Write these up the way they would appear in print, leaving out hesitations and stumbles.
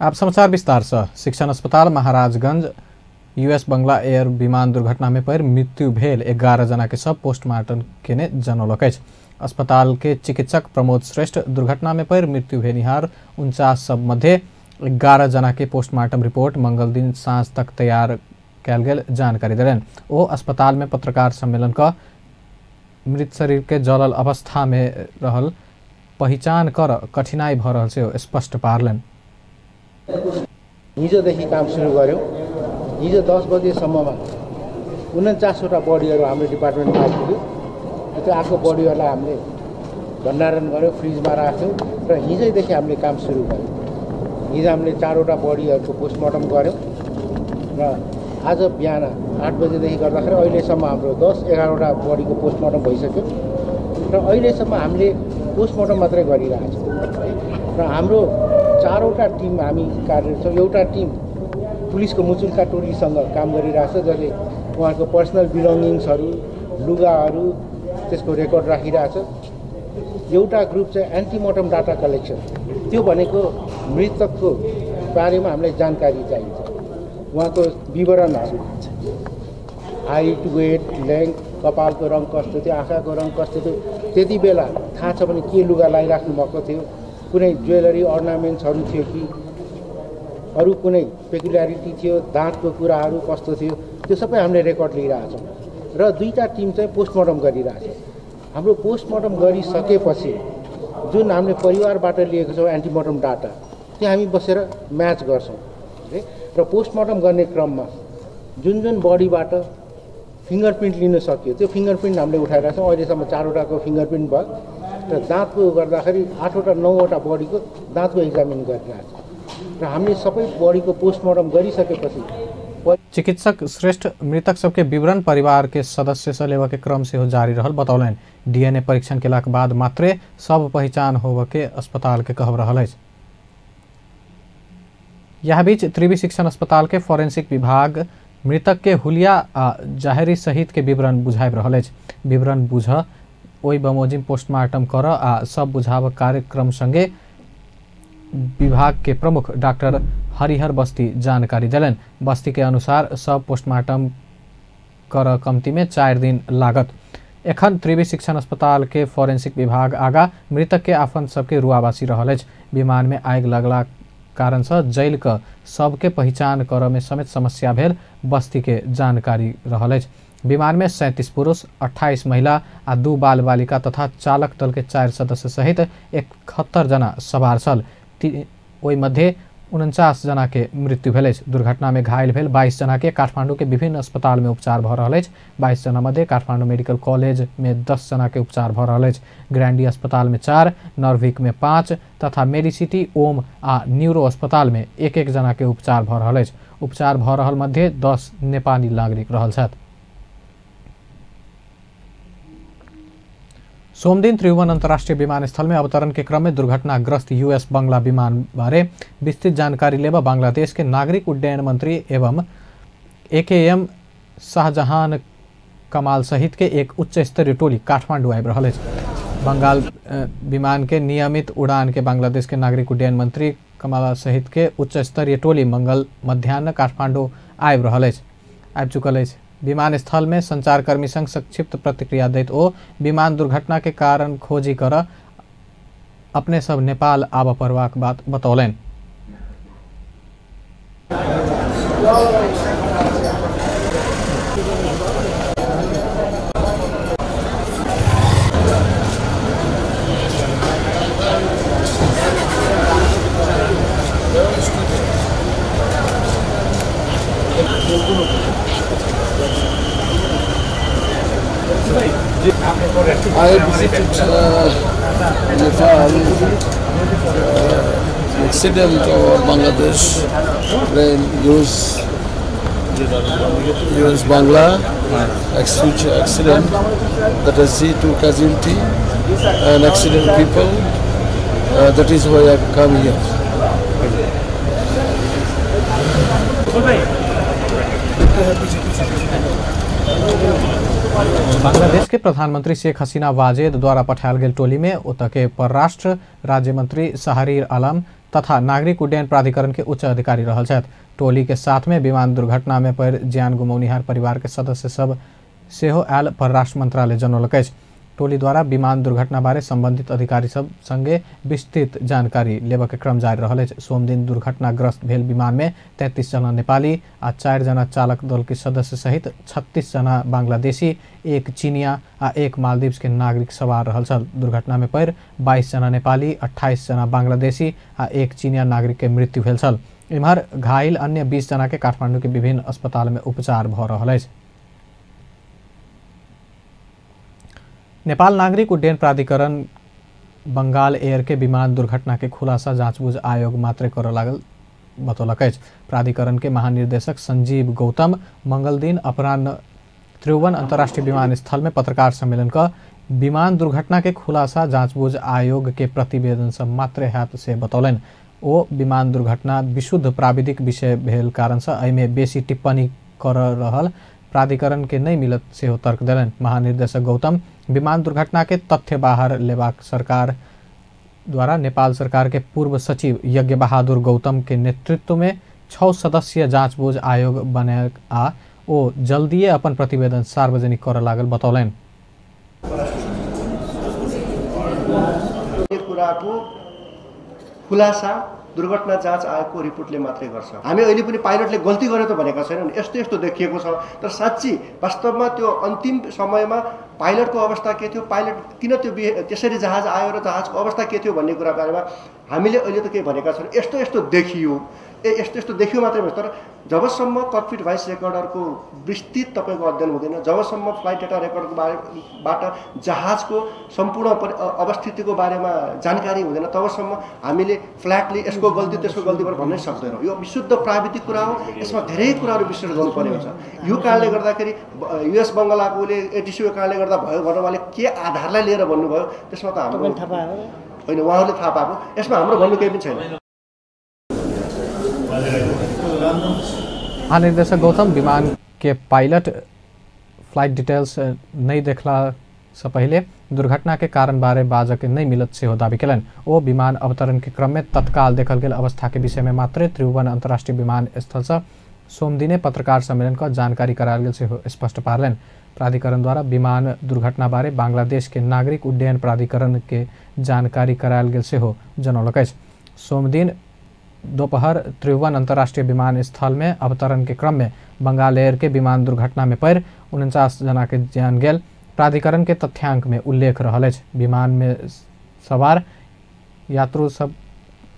आप समाचार विस्तार से। शिक्षण अस्पताल महाराजगंज यूएस बंगला एयर विमान दुर्घटना में पर मृत्यु भेल 11 जना के सब पोस्टमार्टम केने जनौलक। अस्पताल के चिकित्सक प्रमोद श्रेष्ठ दुर्घटना में पर मृत्यु भेनिहार 49 सब मध्य 11 जना के पोस्टमार्टम रिपोर्ट मंगल दिन साँझ तक तैयार कैल गेल जानकारी दिलन। ओ अस्पताल में पत्रकार सम्मेलन का मृत शरीर के जलल अवस्था में रहल पहिचान कर कठिनाई भ रहल से स्पष्ट पारलन। हिजोदेखि काम सुरु गर्यो। हिजो 10 बजेसम्ममा 49वटा बडीहरू हाम्रो डिपार्टमेन्टमा आइपुग्यो। त्यो आएको बडीहरूलाई हामीले भण्डारण गर्यो, फ्रिजमा राख्यौँ र हिजैदेखि हामीले काम सुरु गर्यौँ। हिजो हामीले 4वटा बडीहरूको पोस्टमार्टम गर्यौँ र आज बिहान 8 बजेदेखि गर्दाखेरि अहिलेसम्म हाम्रो 10-11वटा बडीको पोस्टमार्टम भइसक्यो र अहिलेसम्म हामीले पोस्टमार्टम मात्रै गरिरहेको छौँ र हाम्रो 4वटा टिम हामी कार्यरत छौँ। एउटा टिम पुलिसको मुचुल्का टोलीसँग काम गरिरहेछ जसले उहाँको पर्सनल बिलोङ्गिङ्सहरू, लुगाहरू त्यसको रेकर्ड राखिरहेछ। एउटा ग्रुप चाहिँ एन्टिमोर्टम डाटा कलेक्सन, त्यो भनेको मृतकको बारेमा हामीलाई जानकारी चाहिन्छ। उहाँको विवरणहरू, हाइट, वेट, लेन्थ, कपालको रङ कस्तो थियो, आँखाको रङ कस्तो थियो, त्यति बेला थाहा छ भने के लुगा लगाइराख्नु भएको थियो, कुनै ज्वेलरी अर्नामेन्ट्सहरू थियो कि अरू कुनै पेकुल्यारिटी थियो, दाँतको कुराहरू कस्तो थियो, त्यो सबै हामीले रेकर्ड लिइरहेछौँ र 2टा टिम चाहिँ पोस्टमार्टम गरिरहेछ। हाम्रो पोस्टमार्टम गरिसकेपछि जुन हामीले परिवारबाट लिएको छौँ एन्टिमोर्टम डाटा, त्यो हामी बसेर म्याच गर्छौँ र पोस्टमार्टम गर्ने क्रममा जुन बडीबाट फिङ्गरप्रिन्ट लिन सक्यो त्यो फिङ्गरप्रिन्ट हामीले उठाइरहेको छौँ। अहिलेसम्म 4वटाको फिङ्गरप्रिन्ट भयो र दाँतको गर्दाखेरि 8वटा 9वटा बडीको दाँतको एक्जामिन गरिरहेको छ र हामीले सबै बडीको पोस्टमार्टम गरिसकेपछि चिकित्सक श्रेष्ठ मृतक सबके विवरण परिवार के सदस्य से लेवा के क्रम से हो जारी रहल बतौलन। डीएनए परीक्षण के बाद मात्रे सब पहचान होव के अस्पताल के कहब रहल। यह बीच त्रिवी शिक्षण अस्पताल के फोरेंसिक विभाग मृतक के हुलिया आ जाहेरी सहित के विवरण बुझाइब रहल। विवरण बुझ ओई बमोजिम पोस्टमार्टम कर आ सब बुझाव कार्यक्रम संगे विभाग के प्रमुख डॉक्टर हरिहर बस्ती जानकारी दिलन। बस्ती के अनुसार सब पोस्टमार्टम कर कम्ती में 4 दिन लागत। एखन त्रिवी शिक्षण अस्पताल के फोरेंसिक विभाग आगा मृतक के आफंत सबके रुआवासी रहल। विमान में आग लगला कारण से जैल का सबके पहचान कर में समेत समस्या भेल बस्ती के जानकारी रहल। विमान में 37 पुरुष, 28 महिला आ 2 बाल बालिका तथा चालक दल के 4 सदस्य सहित 71 जना सवार छल। ओई मध्य 49 जना के मृत्यु भेल। दुर्घटना में घायल भेल 22 जना के काठमांडू के विभिन्न अस्पताल में उपचार भ रहल। 22 जना मध्य काठमांडू मेडिकल कॉलेज में 10 जना के उपचार भ रहल। ग्रैंडी अस्पताल में 4, नॉर्विक में 5 तथा मेडिसिटी ओम आ न्यूरो अस्पताल में 1-1 जना के उपचार भ रहल। उपचार भ रहल मध्य 10 नेपाली नागरिक रहल छथि। सोमदिन त्रिभुवन अंतर्राष्ट्रीय विमानस्थल में अवतरण के क्रम में दुर्घटनाग्रस्त यूएस बंगला विमान बारे विस्तृत जानकारी लेवा बांग्लादेश के नागरिक उड्डयन मंत्री एवं एकेएम शाहजहान कमाल सहित के एक उच्च स्तरीय टोली काठमांडू आबि रहल अछि। बंगाल विमान के नियमित उड़ान के बांग्लादेश के नागरिक उड्डयन मंत्री कमाल सहित के उच्च स्तरीय टोली मंगल मध्याह्न काठमांडू आबि चुकल अछि। विमानस्थल में संचारकर्मी संग संक्षिप्त प्रतिक्रिया दैत ओ विमान दुर्घटना के कारण खोजी कर अपने सब नेपाल आब परवाक बात बतौलन। I visited Nepal, accident of Bangladesh plane use Bangla accident that is C2 casualty and accident people. That is why I have come here. Bangladesh के प्रधानमंत्री शेख हसीना वाजेद द्वारा पठायल गेल टोली में ओतके परराष्ट्र राज्य मंत्री शाहरीर आलम, तथा नागरिक उड्डयन प्राधिकरण के उच्च अधिकारी रहल छथि। टोली के साथ में विमान दुर्घटना में पर ज्यान गुमौनिहार परिवार के सदस्य सब सेहो आयल परराष्ट्र मंत्रालय जनौलक अछि। टोली द्वारा विमान दुर्घटना बारे संबंधित अधिकारी सब संगे विस्तृत जानकारी लेबक क्रम जारी रहल अछि। सोम दिन दुर्घटनाग्रस्त भेल विमान में 33 जना नेपाली आ 4 जना चालक दल के सदस्य सहित 36 जना बांग्लादेशी, 1 चीनिया आ 1 मालदीव्स के नागरिक सवार रहल छल। दुर्घटना में पर 22 जना नेपाली, 28 जना बांग्लादेशी आ 1 चीनिया नागरिक के मृत्यु भेल छल। इम्हर घायल अन्य 20 जना के काठमाडौँ के विभिन्न अस्पताल में उपचार भ रहल अछि। नेपाल नागरिक उड्डयन प्राधिकरण बंगाल एयर के विमान दुर्घटना के खुलासा जाँचबूझ आयोग मात्रै कर लागल बतौलक अछि। प्राधिकरण के महानिर्देशक संजीव गौतम मंगल दिन अपराह्न त्रिभुवन अंतर्राष्ट्रीय विमानस्थल में पत्रकार सम्मेलन कर विमान दुर्घटना के खुलासा जाँचबूझ आयोग के प्रतिवेदन से मात्रै हाथ से बतौलन। ओ विमान दुर्घटना विशुद्ध प्राविधिक विषय भेल कारण से एहिमे बेसी टिप्पणी कर रहल प्राधिकरण के नहीं मिलत सेहो तर्क देलन। महानिर्देशक गौतम विमान दुर्घटना के तथ्य बाहर लेबाक सरकार द्वारा नेपाल सरकार के पूर्व सचिव यज्ञ बहादुर गौतम के नेतृत्व में 6 सदस्यीय जाँचबूझ आयोग बने आ ओ जल्दीए अपन प्रतिवेदन सार्वजनिक कर लागल बतौलन। खुलासा दुर्घटना जाँच आयोगको रिपोर्टले मात्रै गर्छ। हामी अहिले पनि पाइलटले गल्ती गर्यो त भनेका छैनन्, यस्तो यस्तो देखिएको छ। तर साँच्ची वास्तवमा त्यो अन्तिम समयमा पाइलटको अवस्था के थियो, पाइलट किन त्यो त्यसरी जहाज आयो र जहाजको अवस्था के थियो भन्ने कुरा बारेमा हामीले अहिले त केही भनेका छैनौँ। यस्तो यस्तो देखियो, यस्तो यस्तो देखियो मात्रै भन्छ। तर जबसम्म ककपिट भोइस रेकर्डरको विस्तृत तपाईँको अध्ययन हुँदैन, जबसम्म फ्लाइट डेटा रेकर्डको बारेबाट जहाजको सम्पूर्ण अवस्थितिको बारेमा जानकारी हुँदैन, तबसम्म हामीले फ्ल्याटली यसको गल्ती त्यसको गल्ती भन्नै सक्दैनौँ। यो विशुद्ध प्राविधिक कुरा हो, यसमा धेरै कुराहरू विश्लेषण गर्नुपर्ने हुन्छ। यो कारणले गर्दाखेरि युएस बङ्गलाकोले एटिसीको कारणले गर्दा भयो भनेर उहाँले के आधारलाई लिएर भन्नुभयो, त्यसमा त हाम्रो होइन, उहाँहरूले थाहा पाएको, यसमा हाम्रो भन्नु केही पनि छैन। महानिर्देशक गौतम विमान के पायलट फ्लाइट डिटेल्स नहीं देखला से पहले दुर्घटना के कारण बारे बाजक नहीं मिलत सेहो दावी केलन। ओ विमान अवतरण के क्रम में तत्काल देखल गेल अवस्था के विषय में मात्रै त्रिभुवन अंतर्राष्ट्रीय विमान स्थल से सोमदिने पत्रकार सम्मेलन का जानकारी करायल गेल सेहो स्पष्ट पारलन। प्राधिकरण द्वारा विमान दुर्घटना बारे बांग्लादेश के नागरिक उड्डयन प्राधिकरण के जानकारी करायल गेल सेहो जनौलक अछि। सोमदिन दोपहर त्रिभुवन अंतर्राष्ट्रीय विमानस्थल में अवतरण के क्रम में बंगाल एयर के विमान दुर्घटना में पर 49 जना के जान गेल प्राधिकरण के तथ्यांक में उल्लेख रहल अछि। विमान में सवार यात्रु सब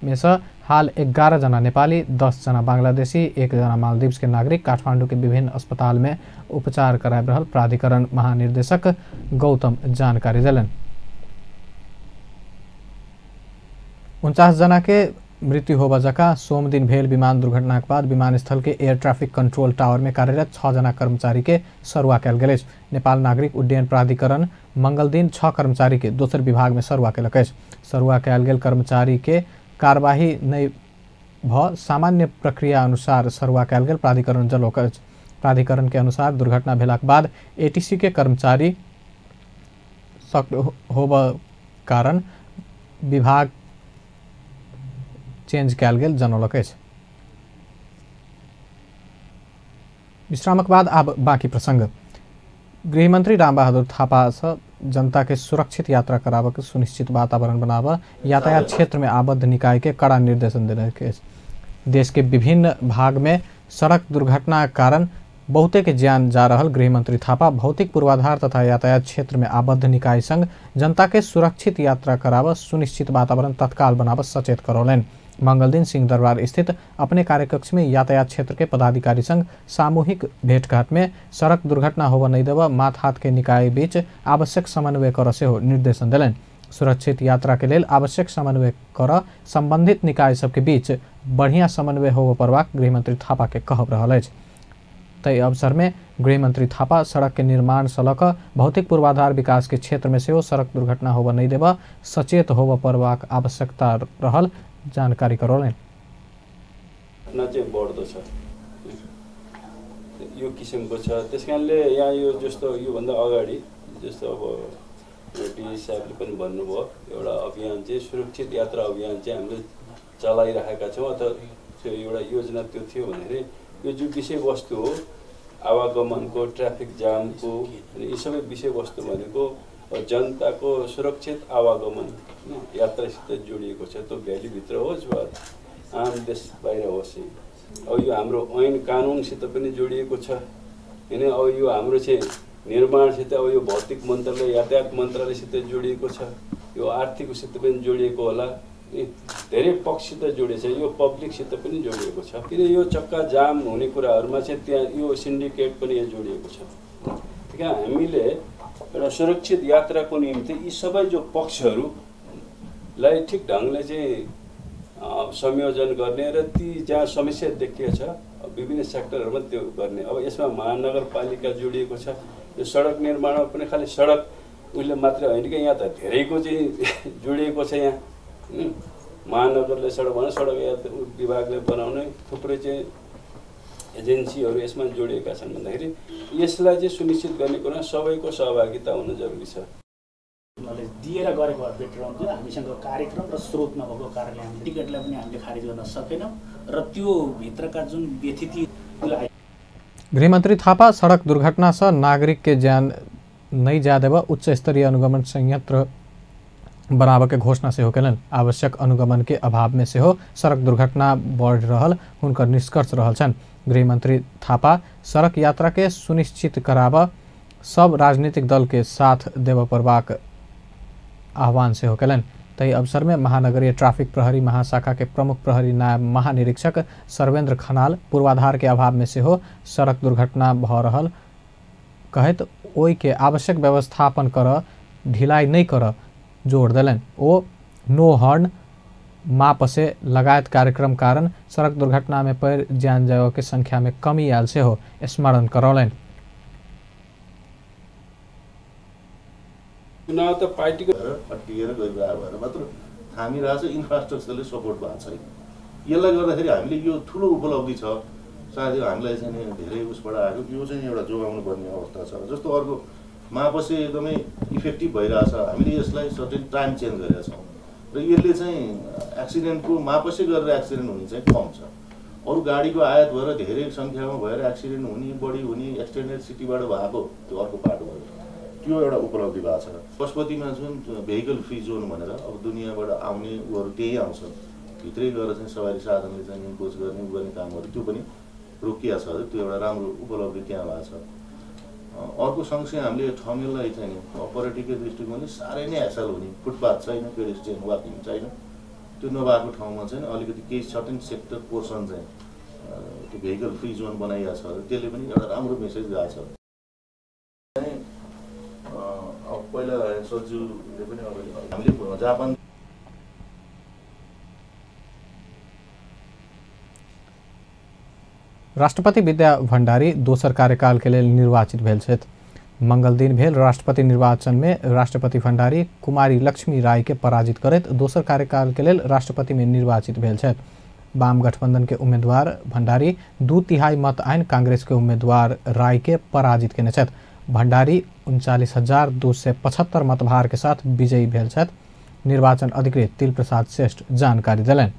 में से हाल 11 जना नेपाली, 10 जना बांग्लादेशी, 1 जना मालदीव्स के नागरिक काठमाडौँ के विभिन्न अस्पताल में उपचार कराए रहल प्राधिकरण महानिर्देशक गौतम जानकारी दिलन। 49 जना के मृत्यु होबा जका सोम दिन भेल विमान दुर्घटना के बाद विमानस्थल के एयर ट्रैफिक कंट्रोल टावर में कार्यरत 6 जना कर्मचारी के सरुआ कयल गेल अछि। नेपाल नागरिक उड्डयन प्राधिकरण मंगल दिन 6 कर्मचारी के दोसर विभाग में सरुआ केलक अछि। सरुआ कयल गेल कर्मचारी के कार्यवाही नहीं भ सामान्य प्रक्रिया अनुसार सरुआ कयल गेल प्राधिकरण जनौलक अछि। प्राधिकरण के अनुसार दुर्घटना भेलाक बाद एटीसी के कर्मचारी होबा कारण विभाग चेंज कयल गेल जनौलक अछि। विश्रामक बाद आब बाकी प्रसंग। गृहमंत्री रामबहादुर थापा से जनता के सुरक्षित यात्रा कराबक सुनिश्चित वातावरण बनाबा यातायात क्षेत्र में आबद्ध निकाय के कड़ा निर्देशन देने अछि। देश के विभिन्न भाग में सड़क दुर्घटना के कारण बहुते के जान जा रहल गृहमंत्री थापा भौतिक पूर्वाधार तथा यातायात क्षेत्र में आबद्ध निकाय संग जनता के सुरक्षित यात्रा कराबा सुनिश्चित वातावरण तत्काल बनाबा सचेत करौलन। मंगल दिन सिंहदरबार स्थित अपने कार्यकक्ष में यातायात क्षेत्र के पदाधिकारी संग सामूहिक भेंटघाट में सड़क दुर्घटना होबा नहीं देवा माथ हाथ के निकाय बीच आवश्यक समन्वय कर सेहो निर्देशन दिलन। सुरक्षित यात्रा के लेल आवश्यक समन्वय कर संबंधित निकाय सबके बीच बढ़िया समन्वय होबा परबाक गृहमंत्री थापा के कहब रहल अछि। तय अवसर में गृहमंत्री थापा सड़क के निर्माण सलक भौतिक पूर्वाधार विकास के क्षेत्र में सेहो सड़क दुर्घटना होबा नहीं देवा सचेत होबा परबाक आवश्यकता रहल जानकारी करौलें। बढ्दो छ यो किसिमको छ, त्यसकारणले यहाँ यो जस्तो योभन्दा अगाडि जस्तो अब डीएस साहबले पनि भन्नुभयो एउटा अभियान चाहिँ सुरक्षित यात्रा अभियान चाहिँ हामीले चलाइरहेका छौँ अथवा त्यो एउटा योजना त्यो थियो भन्दाखेरि यो जुन विषयवस्तु हो आवागमनको ट्राफिक जामको अनि यी सबै विषयवस्तु भनेको जनताको सुरक्षित आवागमन यात्रासित जोडिएको छ। त्यो भ्यालीभित्र होस् वा आम देश बाहिर होस्। अब यो हाम्रो ऐन कानुनसित पनि जोडिएको छ होइन। अब यो हाम्रो चाहिँ निर्माणसित अब यो भौतिक मन्त्रालय यातायात मन्त्रालयसित जोडिएको छ। यो आर्थिकसित पनि जोडिएको होला। धेरै पक्षसित जोडिएको छ। यो पब्लिकसित पनि जोडिएको छ। किन यो चक्का जाम हुने कुराहरूमा चाहिँ त्यहाँ यो सिन्डिकेट पनि जोडिएको छ। त्यही हामीले एउटा सुरक्षित यात्राको निम्ति यी सबै जो पक्षहरूलाई ठिक ढङ्गले चाहिँ संयोजन गर्ने र ती जहाँ समस्या देखिएको छ विभिन्न सेक्टरहरूमा त्यो गर्ने। अब यसमा महानगरपालिका जोडिएको छ। यो सडक निर्माणमा पनि खालि सडक उसले मात्रै होइन कि यहाँ त धेरैको चाहिँ जोडिएको छ। यहाँ महानगरले सडक भने सडक विभागले बनाउने थुप्रै चाहिँ एजेन्सीहरू यसमा जोडिएका छन् भन्दाखेरि यसलाई चाहिँ सुनिश्चित गर्ने कुरा सबैको सहभागिता हुन जरुरी छ। दिएर गरेको अर्बिट्रम थियो हामीसँग कार्यक्रम र स्रोत नभएको कारणले हामीले टिकटलाई पनि हामीले खारिज गर्न सकेनौँ र त्यो भित्रका जुन व्यथिति। गृहमन्त्री थापा सडक दुर्घटना से नागरिक के जान नहीं जा देव उच्च स्तरीय अनुगमन संयंत्र बनावे के घोषणा से हो केलन। आवश्यक अनुगमन के अभाव में से हो सड़क दुर्घटना बढ़ रहल हुनकर निष्कर्ष रहल छन्। गृहमंत्री थापा सड़क यात्रा के सुनिश्चित कराव सब राजनीतिक दल के साथ देव परवाक आह्वान से हो केलन। तई अवसर में महानगरीय ट्राफिक प्रहरी महाशाखा के प्रमुख प्रहरी नायब महानिरीक्षक सर्वेन्द्र खनाल पूर्वाधार के अभाव में से हो सड़क दुर्घटना भ रहल कहत ओई के आवश्यक व्यवस्थापन कर ढिलाई नहीं कर जोड़ दिलन। ओ नो हॉर्न मापसे लगायत कार्यक्रम कारण सड़क दुर्घटना में पैर जान जाओ के संख्या में कमी आयल से हो स्मरण करौलन। चुनाव त पार्टीको अटिएर गइरहेको भएर मात्र थामिरहेको छ। इन्फ्रास्ट्रक्चरले सपोर्ट भएको छैन। यसलाई गर्दाखेरि हामीले यो ठुलो उपलब्धि छ। सायद हामीलाई चाहिँ धेरै उसबाट आएको यो चाहिँ एउटा जोगाउनु पर्ने अवस्था छ। जस्तो अर्को मापसे एकदमै इफेक्टिभ भइरहेछ। हामीले यसलाई सर्टेन टाइम चेन्ज गरेका छौँ र यसले चाहिँ एक्सिडेन्टको मापसे गरेर एक्सिडेन्ट हुने चाहिँ कम छ। अरू गाडीको आयात भएर धेरै सङ्ख्यामा भएर एक्सिडेन्ट हुने बढी हुने एक्सटेन्डेड सिटीबाट भएको त्यो अर्को पाटो भयो। त्यो एउटा उपलब्धि भएको छ। पशुपतिमा जुन भेहिकल फ्री जोन भनेर अब दुनियाँबाट आउने उहरू त्यही आउँछ। भित्रै गएर चाहिँ सवारी साधनले चाहिँ इम्पोज गर्ने कामहरू त्यो पनि रोकिया छ। त्यो एउटा राम्रो उपलब्धि त्यहाँ भएको छ। अर्को सँगसँगै हामीले ठमेललाई चाहिँ पर्यटकीय दृष्टिकोणले साह्रै नै ह्यासल हुने फुटपाथ छैन, पेडेस्ट्रियन वाकिङ छैन। त्यो नभएको ठाउँमा चाहिँ अलिकति केही सर्टेन सेक्टर पोर्सन चाहिँ त्यो भेहिकल फ्री जोन बनाइएको छ। त्यसले पनि एउटा राम्रो मेसेज गएको छ। पहिला सजुले पनि हामीले जापान राष्ट्रपति विद्या भण्डारी दोसर कार्यकाल के लिए निर्वाचित भेल छथि। मंगल दिन भेल राष्ट्रपति निर्वाचन में राष्ट्रपति भण्डारी कुमारी लक्ष्मी राय के पराजित करत दोसर कार्यकाल के लिए राष्ट्रपति में निर्वाचित भेल छथि। वाम गठबंधन के उम्मीदवार भण्डारी 2/3 मत आइन कांग्रेस के उम्मीदवार राय के पराजित केने छथि। भण्डारी 39,275 मतभार के साथ विजयी भेल छथि। निर्वाचन अधिकृत तिल प्रसाद श्रेष्ठ जानकारी दिलन।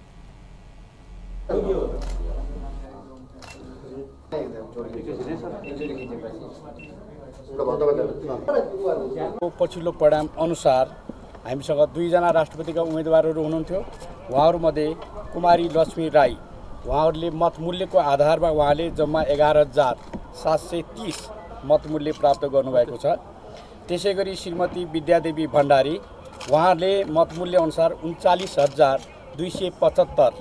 पछिल्लो परिणाम अनुसार हामीसँग 2 जना राष्ट्रपतिका उम्मेदवारहरू हुनुहुन्थ्यो। उहाँहरूमध्ये कुमारी लक्ष्मी राई उहाँहरूले मतमूल्यको आधारमा उहाँले जम्मा 11,730 मतमूल्य प्राप्त गर्नुभएको छ। त्यसैगरी श्रीमती विद्यादेवी भण्डारी उहाँले मतमूल्य अनुसार 39,275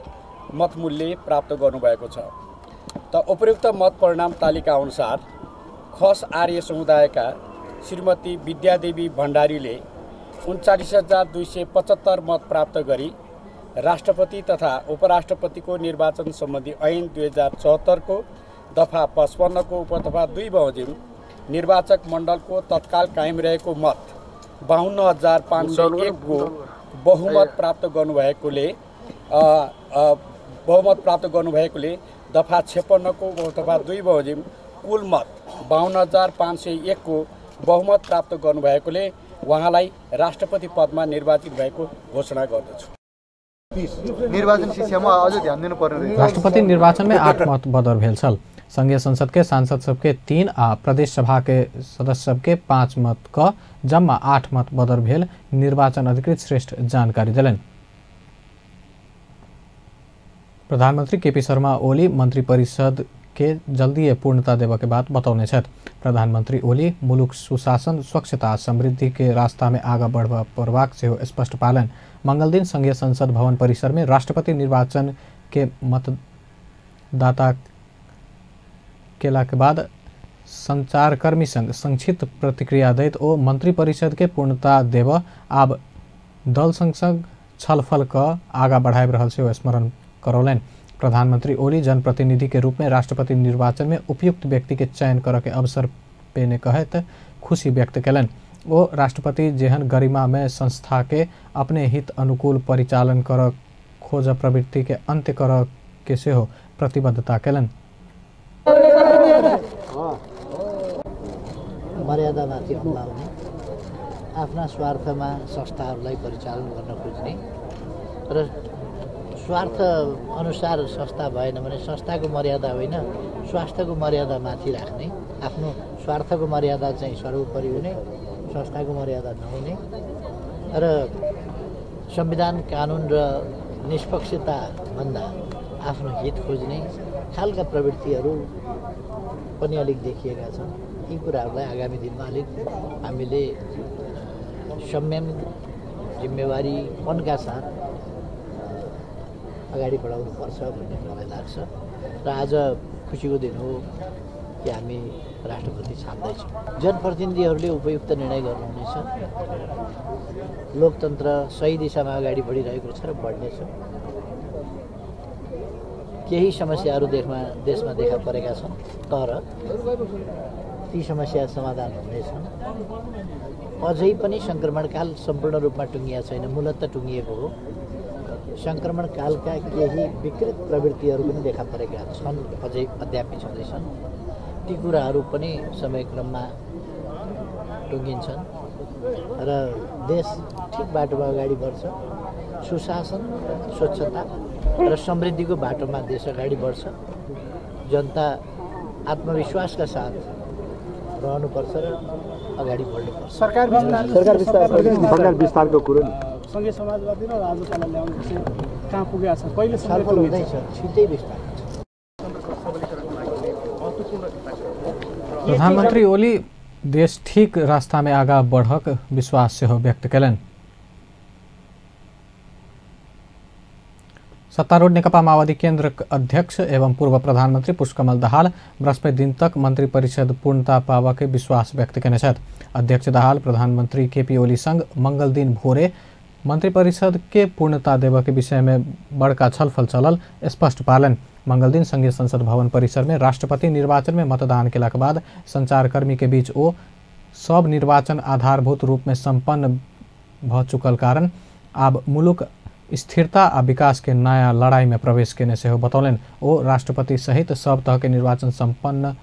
मतमूल्य प्राप्त गर्नुभएको छ। त उपयुक्त मत परिणाम तालिका अनुसार खस आर्य समुदायका श्रीमती विद्यादेवी भण्डारीले 39,275 मत प्राप्त गरी राष्ट्रपति तथा उपराष्ट्रपतिको निर्वाचन सम्बन्धी ऐन 2074 को दफा 55 को उपदफा 2 बमोजिम निर्वाचक मण्डलको तत्काल कायम रहेको मत 52,501 को बहुमत प्राप्त गर्नुभएकोले दफा 56 को उपदफा 2 बमोजिम कुल मत 52,501 को बहुमत प्राप्त गर्नुभएकोले उहाँलाई राष्ट्रपति पदमा निर्वाचित भएको घोषणा गर्दछु। निर्वाचन शिक्षामा अझ ध्यान दिनुपर्ने रहेछ। राष्ट्रपति निर्वाचन में 8 मत बदर भेल छल। संघीय संसद के सांसद सबके 3 आ प्रदेश सभा के सदस्य सबके 5 मत क जम्मा 8 मत बदर भेल निर्वाचन अधिकृत श्रेष्ठ जानकारी दिलन। प्रधानमंत्री केपी शर्मा ओली मंत्री परिषद के जल्दी पूर्णता देवा के बात बताउने छथि। प्रधानमंत्री ओली मुलुक सुशासन स्वच्छता समृद्धि के रास्ता में आगा बढ़वा प्रवाक से स्पष्ट पालन। मंगल दिन संघीय संसद भवन परिसर में राष्ट्रपति निर्वाचन के मतदाता केला के बाद संचारकर्मी संग संक्षिप्त प्रतिक्रिया दैत ओ मंत्री परिषद के पूर्णता देव आब दल संग छलफल क आगा बढ़ाइब रहल से स्मरण करौलन। प्रधानमंत्री ओली जनप्रतिनिधि के रूप में राष्ट्रपति निर्वाचन में उपयुक्त व्यक्ति के चयन कर के अवसर पेने कहत खुशी व्यक्त कलन। वो राष्ट्रपति जेहन गरिमा में संस्था के अपने हित अनुकूल परिचालन कर खोज प्रवृत्ति के अंत्य कर के से हो प्रतिबद्धता कलन। मर्यादामाथि हमला हुने, आफ्ना स्वार्थमा संस्थाहरूलाई परिचालन गर्न खोज्ने र स्वार्थ अनुसार संस्था भएन भने संस्थाको मर्यादा होइन स्वास्थ्यको मर्यादा माथि राख्ने, आफ्नो स्वार्थको मर्यादा चाहिँ सर्वोपरि हुने, संस्थाको मर्यादा नहुने र संविधान कानुन र निष्पक्षता भन्दा आफ्नो हित खोज्ने खालका प्रवृत्तिहरू पनि अलिक देखिएका छन्। यी कुराहरूलाई आगामी दिनमा अलिक हामीले संयम जिम्मेवारीपनका साथ अगाडि बढाउनुपर्छ भन्ने मलाई लाग्छ र आज खुसीको दिन हो कि हामी राष्ट्रपति छान्दैछौँ। जनप्रतिनिधिहरूले उपयुक्त निर्णय गर्नुहुनेछ। लोकतन्त्र सही दिशामा अगाडि बढिरहेको छ र बढ्नेछ। केही समस्याहरू देशमा देखा परेका छन् तर ती समस्या समाधान हुनेछन्। अझै पनि सङ्क्रमणकाल सम्पूर्ण रूपमा टुङ्गिया छैन, मूलतः टुङ्गिएको हो। सङ्क्रमणकालका केही विकृत प्रवृत्तिहरू पनि देखा परेका छन्, अझै अद्यापि छँदैछन्। ती कुराहरू पनि समयक्रममा टुङ्गिन्छन् र देश ठिक बाटोमा अगाडि बढ्छ। सुशासन स्वच्छता र समृद्धिको बाटोमा देश अगाडि बढ्छ। जनता आत्मविश्वासका साथ रहनुपर्छ र अगाडि बढ्नुपर्छ। सरकार विस्तारको कुरो नि संघीय समाजवादी र राजपालले ल्याउने विषय कहाँ पुगेको छ, कहिले छलफल हुँदैछ, छिट्टै विस्तार। प्रधानमंत्री ओली देश ठीक रास्ता में आगा बढ़क विश्वास से हो व्यक्त कलन। सत्तारूढ़ नेकपा माओवादी केन्द्र अध्यक्ष एवं पूर्व प्रधानमंत्री पुष्पकमल दाहाल बृहस्पति दिन तक मंत्री परिषद पूर्णता पावा के विश्वास व्यक्त कने छथि। अध्यक्ष दाहाल प्रधानमंत्री केपी ओली संग मंगल दिन भोरे मंत्री परिषद के पूर्णता देवा के विषय में बड़का छलफल चलल स्पष्ट पालन। मंगल दिन संघीय संसद भवन परिसर में राष्ट्रपति निर्वाचन में मतदान के बाद संचारकर्मी के बीच ओ सब निर्वाचन आधारभूत रूप में संपन्न भ चुकल कारण अब मुलुक स्थिरता आ विकास के नया लड़ाई में प्रवेश करने से हो बतौलन। ओ राष्ट्रपति सहित सब तरह के निर्वाचन संपन्न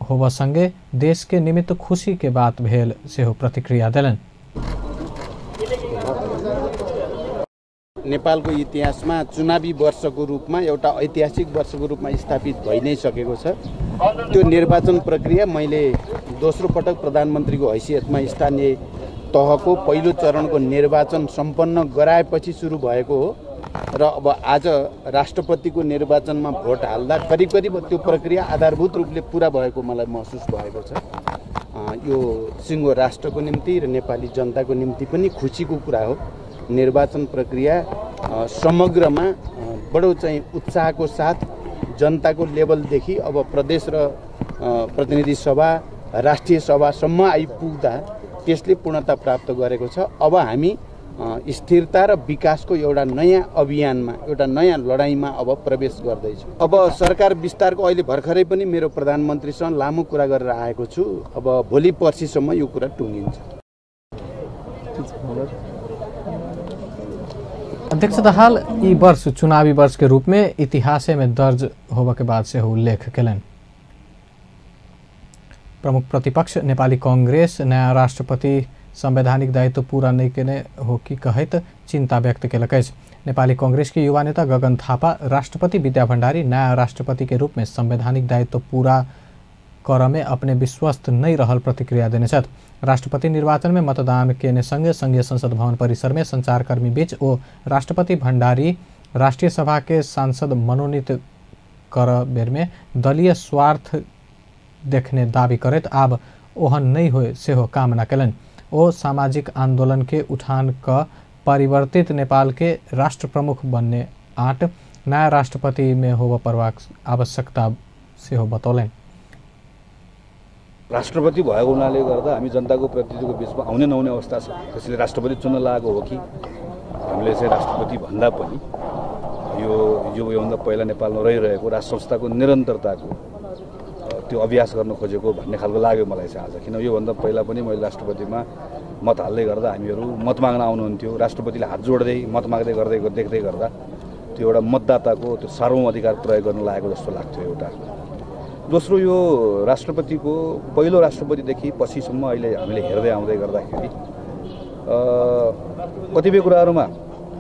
होवा संगे देश के निमित्त खुशी के बात भेल से हो प्रतिक्रिया दिलन। नेपालको इतिहासमा चुनावी वर्षको रूपमा एउटा ऐतिहासिक वर्षको रूपमा स्थापित भइ नै सकेको छ। त्यो निर्वाचन प्रक्रिया मैले दोस्रो पटक प्रधानमन्त्रीको हैसियतमा स्थानीय तहको पहिलो चरणको निर्वाचन सम्पन्न गराएपछि सुरु भएको हो र अब आज राष्ट्रपतिको निर्वाचनमा भोट हाल्दा करिब करिब त्यो प्रक्रिया आधारभूत रूपले पूरा भएको मलाई महसुस भएको छ। यो सिङ्गो राष्ट्रको निम्ति र नेपाली जनताको निम्ति पनि खुसीको कुरा हो। निर्वाचन प्रक्रिया समग्रमा बडो चाहिँ उत्साहको साथ जनताको लेभलदेखि अब प्रदेश र प्रतिनिधि सभा राष्ट्रिय सभासम्म आइपुग्दा त्यसले पूर्णता प्राप्त गरेको छ। अब हामी स्थिरता र विकासको एउटा नयाँ अभियानमा एउटा नयाँ लडाईँमा अब प्रवेश गर्दैछौँ। अब सरकार विस्तारको अहिले भर्खरै पनि मेरो प्रधानमन्त्रीसँग लामो कुरा गरेर आएको छु। अब भोलि पर्सिसम्म यो कुरा टुङ्गिन्छ। अध्यक्ष दाहाल ई वर्ष चुनावी वर्ष के रूप में इतिहास में दर्ज होने के बाद से उल्लेख कलन। प्रमुख प्रतिपक्ष नेपाली कांग्रेस नया राष्ट्रपति संवैधानिक दायित्व पूरा नहीं केने हो कि कहत चिंता व्यक्त केलक अछि। नेपाली कांग्रेस के युवा नेता गगन थापा राष्ट्रपति विद्या भण्डारी नया राष्ट्रपति के रूप में संवैधानिक दायित्व पूरा कर में अपने विश्वस्त नहीं रहल प्रतिक्रिया देने छथि। राष्ट्रपति निर्वाचन में मतदान केने संगे संघीय संसद भवन परिसर में संचारकर्मी बीच ओ राष्ट्रपति भण्डारी राष्ट्रिय सभा के सांसद मनोनीत कर बेर में दलीय स्वार्थ देखने दावी करत आब ओहन नहीं होए सेहो कामना केलन। ओ सामाजिक आंदोलन के उठान क परिवर्तित नेपाल के राष्ट्र प्रमुख बनने आँट नया राष्ट्रपति में होब परवाक आवश्यकता सेहो बतौलन। राष्ट्रपति भएको हुनाले गर्दा हामी जनताको प्रतिनिधिको बीचमा आउने नहुने अवस्था छ। त्यसैले राष्ट्रपति चुन्न लागेको हो कि हामीले चाहिँ राष्ट्रपति भन्दा पनि योभन्दा पहिला नेपालमा रहिरहेको राष्ट्र संस्थाको निरन्तरताको त्यो अभ्यास गर्न खोजेको भन्ने खालको लाग्यो मलाई चाहिँ आज। किन योभन्दा पहिला पनि मैले राष्ट्रपतिमा मत हाल्दै गर्दा हामीहरू मत माग्न आउनुहुन्थ्यो, राष्ट्रपतिले हात जोड्दै मत माग्दै गर्दै देख्दै गर्दा त्यो एउटा मतदाताको त्यो सार्वभौम अधिकार प्रयोग गर्न लागेको जस्तो लाग्थ्यो एउटा। दोस्रो यो राष्ट्रपतिको पहिलो राष्ट्रपतिदेखि पछिसम्म अहिले हामीले हेर्दै आउँदै गर्दाखेरि कतिपय कुराहरूमा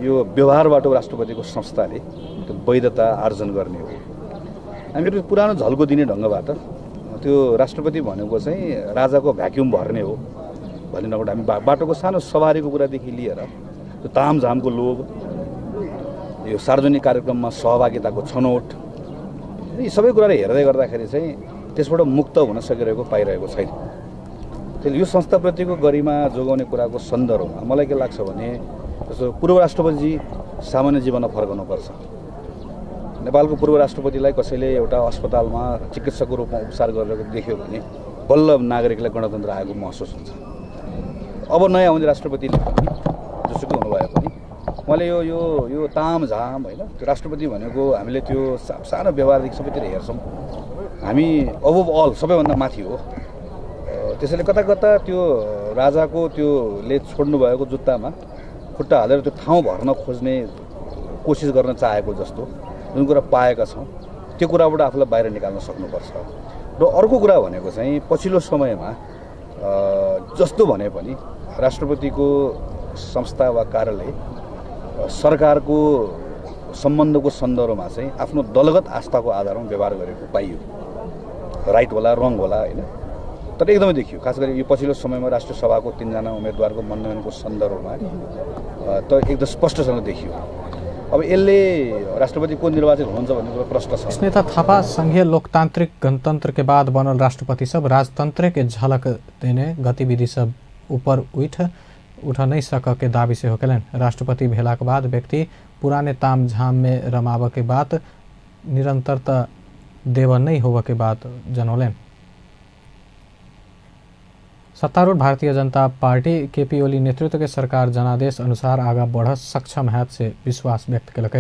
यो व्यवहारबाट राष्ट्रपतिको संस्थाले त्यो वैधता आर्जन गर्ने हो। हामीहरू पुरानो झल्को दिने ढङ्गबाट त्यो राष्ट्रपति भनेको चाहिँ राजाको भ्याक्युम भर्ने हो भन्ने नभएर हामी बाटोको सानो सवारीको कुरादेखि लिएर त्यो तामझामको लोभ, यो सार्वजनिक कार्यक्रममा सहभागिताको छनौट, यी सबै कुराहरू हेर्दै गर्दाखेरि चाहिँ त्यसबाट मुक्त हुन सकिरहेको पाइरहेको छैन। त्यसले यो संस्थाप्रतिको गरिमा जोगाउने कुराको सन्दर्भमा मलाई के लाग्छ भने जस्तो पूर्व राष्ट्रपतिजी सामान्य जीवनमा फर्कनुपर्छ। नेपालको पूर्व राष्ट्रपतिलाई कसैले एउटा अस्पतालमा चिकित्सकको रूपमा उपचार गरेको देख्यो भने बल्ल नागरिकलाई गणतन्त्र आएको महसुस हुन्छ। अब नयाँ आउने राष्ट्रपतिले पनि जसुकै हुनुभयो पनि उहाँले यो तामझाम होइन, त्यो राष्ट्रपति भनेको हामीले त्यो सानो व्यवहारदेखि सबैतिर हेर्छौँ, हामी अबोभ अल सबैभन्दा माथि हो। त्यसैले कता कता त्यो राजाको त्योले छोड्नु भएको जुत्तामा खुट्टा हालेर त्यो ठाउँ भर्न खोज्ने कोसिस गर्न चाहेको जस्तो जुन कुरा पाएका छौँ त्यो कुराबाट आफूलाई बाहिर निकाल्न सक्नुपर्छ। र अर्को कुरा भनेको चाहिँ पछिल्लो समयमा जस्तो भने पनि राष्ट्रपतिको संस्था वा कार्यालय सरकारको सम्बन्धको सन्दर्भमा चाहिँ आफ्नो दलगत आस्थाको आधारमा व्यवहार गरेको पाइयो। राइट होला रङ होला होइन, तर एकदमै देखियो। खास गरी यो पछिल्लो समयमा राष्ट्रिय सभाको 3 जना उम्मेदवारको मनोनयनको सन्दर्भमा त एकदम स्पष्टसँग देखियो। अब यसले राष्ट्रपति को निर्वाचित हुनुहुन्छ भन्ने कुरा प्रश्न छ। नेता थापा संघीय लोकतांत्रिक गणतंत्र के बाद बनल राष्ट्रपति सब राजतंत्र के झलक देने गतिविधि सब ऊपर उठ नहीं सक के दावी से होकेलन। राष्ट्रपति भेला के बाद व्यक्ति पुराने तामझाम में रमाव के बात निरंतरता देव नहीं होव के बात जनौलन। सत्तारूढ़ भारतीय जनता पार्टी केपी ओली नेतृत्व के सरकार जनादेश अनुसार आगा बढ़ सक्षम है से विश्वास व्यक्त केलक।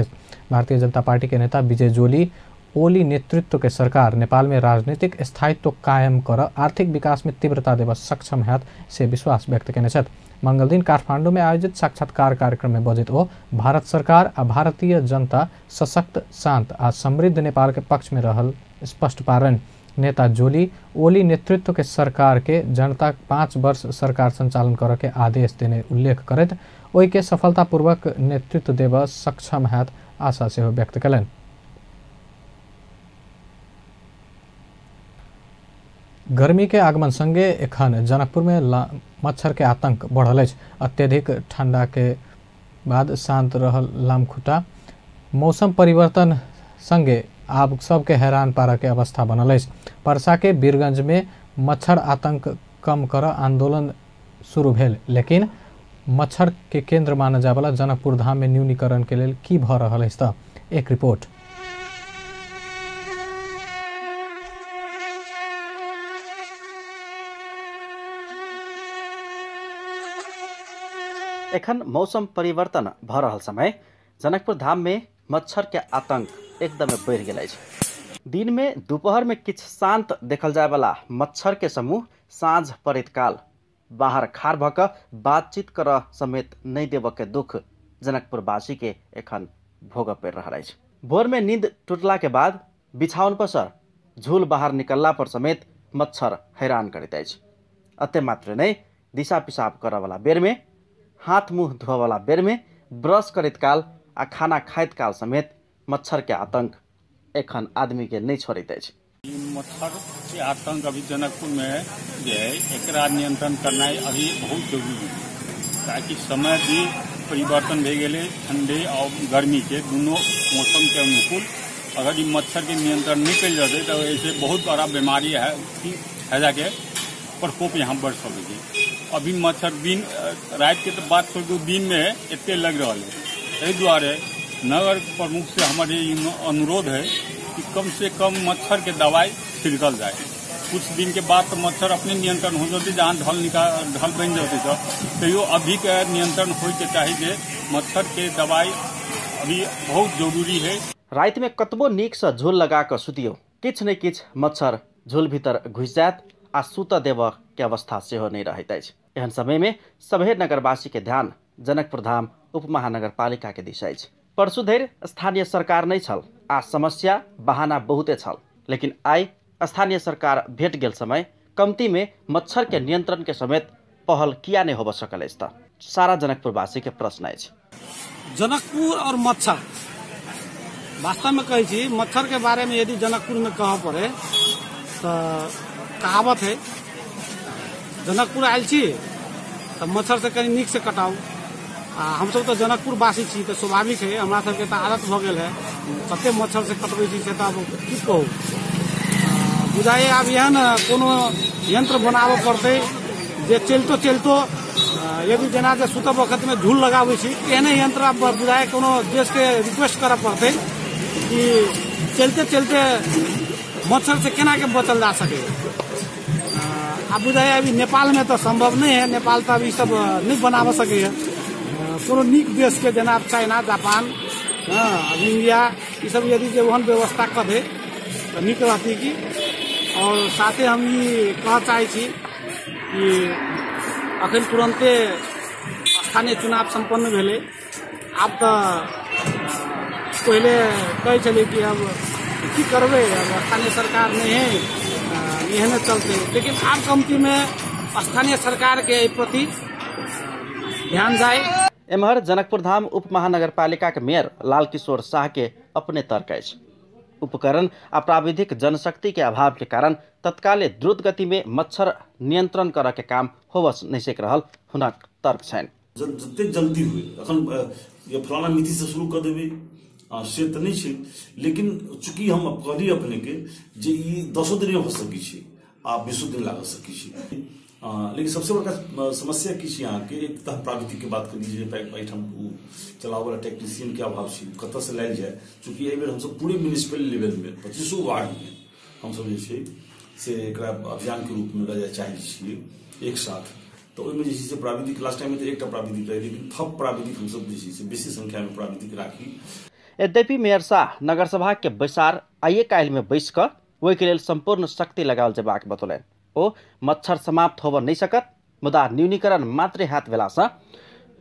भारतीय जनता पार्टी के नेता विजय जोली ओली नेतृत्व के सरकार नेपाल में राजनीतिक स्थायित्व कायम कर आर्थिक विकास में तीव्रता देव सक्षम है से विश्वास व्यक्त केने छथि। मंगल दिन काठमांडू में आयोजित साक्षात्कार कार्यक्रम में बजित ओ भारत सरकार आ भारतीय जनता सशक्त शांत आ समृद्ध नेपाल के पक्ष में रहल स्पष्ट पारन। नेता जोली ओली नेतृत्व के सरकार के जनता 5 वर्ष सरकार संचालन कर के आदेश देने उल्लेख करत ओई के सफलतापूर्वक नेतृत्व देव सक्षम है आशा से व्यक्त कलन। गर्मी के आगमन संगे एखन जनकपुर में मच्छर के आतंक बढ़ल अछि। अत्यधिक ठंडा के बाद शांत रहल लामखुट्टा मौसम परिवर्तन संगे आब सबके हैरान पारा के अवस्था बनल अछि। परसा के वीरगंज में मच्छर आतंक कम कर आंदोलन शुरू भेल, लेकिन मच्छर के केंद्र मानल जाय वाला जनकपुर धाम में न्यूनीकरण के लेल की भ रहल अछि त एक रिपोर्ट। एखन मौसम परिवर्तन भ रहल समय जनकपुर धाम में मच्छर के आतंक एकदमै बढ़ि गेल अछि। दिन में दोपहर में किछ शांत देखल जाय वाला मच्छर के समूह साँझ पड़ैत काल बाहर खाड़ भ क बातचीत कर समेत नहीं देव के दुख जनकपुरवासी के एखन भोग पड़ि रहल अछि। भोर में नींद टूटला के बाद बिछावन पर झूल बाहर निकलला पर समेत मच्छर हैरान करैत अछि। अते मात्र नहीं दिशा पिसाब करवाला बेर में, हाथ मुँह धोवाला बेर में, ब्रश करत काल आ खाना खाइत काल समेत मच्छर के आतंक एखन आदमी के नहीं छोड़ते। मच्छर के आतंक अभी जनकपुर में जो है एकरा नियंत्रण करना अभी बहुत जरूरी है, ताकि समय भी परिवर्तन भे गेले, ठंडे और गर्मी के दोनों मौसम के अनुकूल अगर ये मच्छर के नियंत्रण नहीं कल जाते तो ऐसे बहुत बड़ा बीमारी है हैजा के प्रकोप यहाँ बढ़ सके। अभी मच्छर दिन रात के तो बात छोड़ दिन में इतने लग रहा है, यही द्वारे नगर प्रमुख से हमारे अनुरोध है कि कम से कम मच्छर के दवाई छिड़कल जाए। कुछ दिन के बाद तो मच्छर अपने नियंत्रण हो जाती, जहाँ ढल बन जाती तो यो अभी के नियंत्रण हो के चाहिए। मच्छर के दवाई अभी बहुत जरूरी है। रात में कतबो नीक से झोल लगा कर सुतियो, किछ न किछ मच्छर झोल भीतर घुस जात आ सुत देव के अवस्था से हो नहीं रहता है। एहन समय में सभे नगरवासी के ध्यान जनकपुर धाम उप महानगरपालिका के दिशा अछि। परसु धरि स्थानीय सरकार नहीं छल आ समस्या बहाना बहुते छल, लेकिन आई स्थानीय सरकार भेट गेल समय कमती में मच्छर के नियंत्रण के समेत पहल किया नहीं हो सकल अछि। सारा जनकपुरवासी के प्रश्न अछि। जनकपुर और मच्छर वास्तव में कहे मच्छर के बारे में यदि जनकपुर में कह पड़े तो कहावत है, जनकपुर आयल छी तो मच्छर से कहीं नीक से कटाऊ। हम सब तो जनकपुर वासी छी तो स्वाभाविक है, हमारा सबके तो आदत भ गेल है, कते मच्छर से कटबै छी से अब की कहू। बुझाए अब एहन कोनो यंत्र बनाबे पड़ते जे चलतो यदि जेना जे सुतब वक्त में झूल लगाबै छी, एहने यंत्र बुझाए कोनो देश के रिक्वेस्ट करे पड़ते कि चलते मच्छर से केना के बचल जा सके। अब बुझाए अभी नेपाल में तो संभव नहीं है, नेपाल तो अभी सब नहीं बना सके है। कोनो नीक देश के जेना चाइना, जापान, इंडिया ये सब यदि जो वहन व्यवस्था कर दे तो नीक रहती की। और साथे हम ये कह चाहे छी कि अखन तुरंते स्थानीय चुनाव संपन्न भेले। अब तो पहले कहे चले कि अब की करबे, अब स्थानीय सरकार नहीं है, यह चलते, लेकिन अब कमती में स्थानीय सरकार के प्रति ध्यान जाए। एम्हर जनकपुर धाम उप महानगरपालिका के मेयर लाल किशोर शाह के अपने तर्क अछि। उपकरण आ प्राविधिक जनशक्ति के अभाव के कारण तत्काले द्रुत गति में मच्छर नियंत्रण करे के काम होबस नहीं सक रहल हुनक तर्क छनि। जते जल्दी हुए अखन ये फलाना मिति से शुरू कर देबे से तो नहीं छे, लेकिन चूंकि हम कहली अपने के जे ई 10 दिन में हो सकी छे आ 20 दिन लाग सकी छे। लेकिन सबसे बड़का समस्या की यहाँ के एक तो प्राविधिक के बात कर लीजिए, चलाव वाला टेक्नीशियन के अभाव से कत से लायल जाए। चूंकि एहि बेर हम सब पूरे म्यूनिसिपल लेवल में 25 वार्ड में हम सब से एक अभियान के रूप में ले जाए चाहिए एक साथ, तो ओहिमे जे प्राविधिक लास्ट टाइम में तो एक प्राविधिक रहे, लेकिन थप प्राविधिक हम सब बेसी संख्या में प्राविधिक राखी। यद्यपि मेयर शाह नगरसभा के बैसार आइए काल्हि में बैस कर ओहि के लेल संपूर्ण शक्ति लगाओल जेबाक बतौलनि। ओ मच्छर समाप्त होब नहीं सकत, मुदा न्यूनीकरण मात्रे हाथ भेला से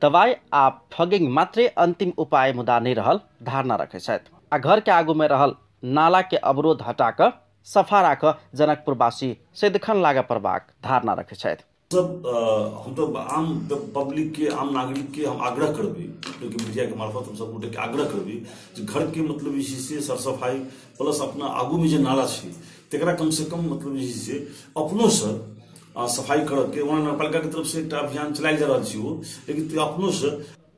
दवाई आ फगिंग मात्रे अंतिम उपाय मुदा नहीं रहल धारणा रखे छथि। आ घर के आगू में रहल नाला के अवरोध हटा कर सफा राख जनकपुरवासी सदिखन लागे पड़बाक धारणा रखे छथि। सब हम तो आम पब्लिक के, आम नागरिक के हम आग्रह करबे, क्योंकि मीडिया के मार्फत हम सब गोटे के आग्रह करबे जे घर के मतलब इसी से सर सफाई प्लस अपना आगू में जो नाला छे तेकरा कम से कम मतलब इसी से अपनो से सफाई करके नगरपालिका की तरफ से एक अभियान चलायल जा रहा है, लेकिन अपनो से